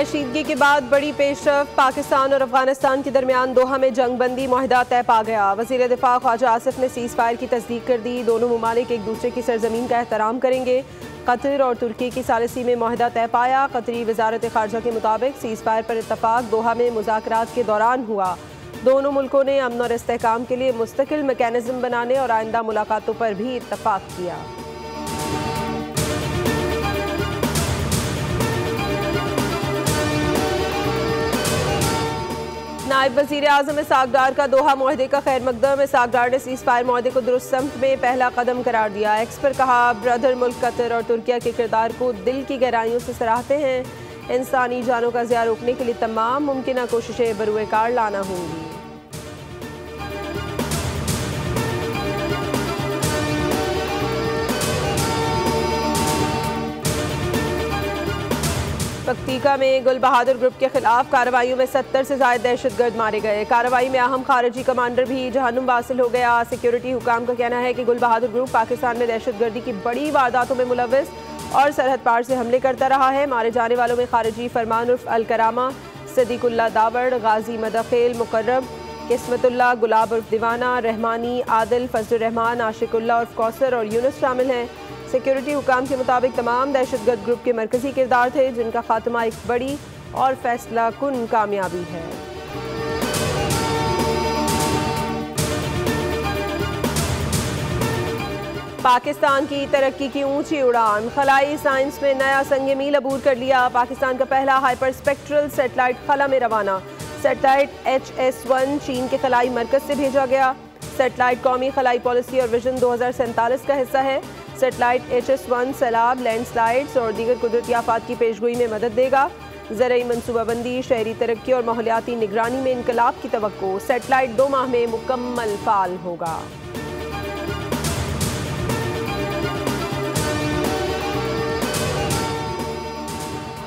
कशीदगी के बाद बड़ी पेशरफ, पाकिस्तान और अफगानिस्तान के दरमियान दोहा में जंग बंदी मुआहदा तय पा गया। वज़ीर दिफा ख्वाजा आसिफ ने सीज़ फायर की तस्दीक कर दी। दोनों ममालिक एक दूसरे की सरजमीन का एहतराम करेंगे। कतर और तुर्की की सालिसी में मुआहदा तय पाया। कतरी वजारत खारजा के मुताबिक सीज़ फायर पर इत्तफाक दोहा में मुज़ाकरात के दौरान हुआ। दोनों मुल्कों ने अमन और इस्तेहकाम के लिए मुस्तकिल मैकेनिज़्म बनाने और आइंदा मुलाकातों पर भी इत्तफाक किया। नायब वज़ीर आज़म इसाक डार का दोहा मुआहदे का खैर मकदम। इसाक डार ने सीज़ फायर मुआहदे को दुरुस्त समत में पहला कदम करार दिया। एक्स पर कहा, ब्रदर मुल्क कतर और तुर्किया के किरदार को दिल की गहराइयों से सराहते हैं। इंसानी जानों का ज़िया रोकने के लिए तमाम मुमकिन कोशिशें बरूए कार लाना होंगी। पक्तिका में गुल बहादुर ग्रुप के खिलाफ कार्रवाइयों में 70 से ज्यादा दहशतगर्द मारे गए। कार्रवाई में अहम खारजी कमांडर भी जहन्नुम वासिल हो गया। सिक्योरिटी हुकाम का कहना है कि गुल बहादुर ग्रुप पाकिस्तान में दहशतगर्दी की बड़ी वारदातों में मुलव्विस और सरहद पार से हमले करता रहा है। मारे जाने वालों में खारजी फरमान उर्फ अल करामा, सदीकुल्ला दावड़, गाजी मदखेल मुकर्रम, किस्मतुल्ला, गुलाब उर्फ दीवाना, रहमानी, आदिल, फजलुर रहमान, आशिकुल्ला उर्फ कौसर और यूनुस शामिल हैं। सिक्योरिटी हुकाम के मुताबिक तमाम दहशतगर्द ग्रुप के मरकजी किरदार थे, जिनका खात्मा एक बड़ी और फैसला कुन कामयाबी है। पाकिस्तान की तरक्की की ऊंची उड़ान, खलाई साइंस में नया संग मील अबूर कर लिया। पाकिस्तान का पहला हाइपर स्पेक्ट्रल सेटेलाइट खला में रवाना। सेटेलाइट HS-1 चीन के खलाई मरकज से भेजा गया। सेटेलाइट कौमी खलाई पॉलिसी और विजन 2047 का हिस्सा है। सेटेलाइट HS-1 सैलाब, लैंडस्लाइड्स और दीगर कुदरती आफात की पेशगोई में मदद देगा। ज़रई मनसूबाबंदी, शहरी तरक्की और माहौलियाती निगरानी में इनकलाब की तवक्को। सेटेलाइट 2 माह में मुकम्मल फाल होगा।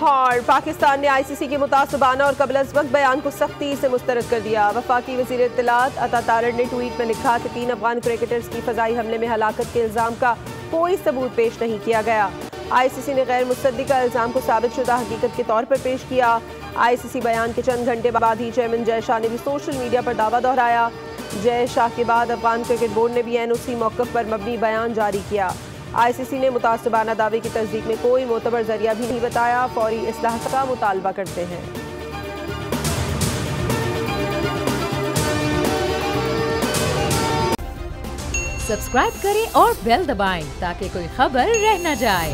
और पाकिस्तान ने ICC के मुतासबाना और कबल अज़ वक्त बयान को सख्ती से मुस्तरद कर दिया। वफाकी वज़ीर इत्तलात अता तारड़ ने ट्वीट में लिखा कि 3 अफगान क्रिकेटर्स की फ़ज़ाई हमले में हलाकत के इल्ज़ाम का कोई सबूत पेश नहीं किया गया। ICC ने गैर मुसद्दिक़ा इल्ज़ाम को साबित शुदा हकीकत के तौर पर पेश किया। ICC बयान के चंद घंटे बाद ही चेयरमैन जय शाह ने भी सोशल मीडिया पर दावा दोहराया। जय शाह के बाद अफगान क्रिकेट बोर्ड ने भी NOC मौक़िफ़ पर मबनी बयान जारी किया। ICC ने मुतासबाना दावे की तस्दीक में कोई मोतबर जरिया भी नहीं बताया। फौरी इस्लाह का मुतालबा करते हैं। सब्सक्राइब करें और बेल दबाएं ताकि कोई खबर रह न जाए।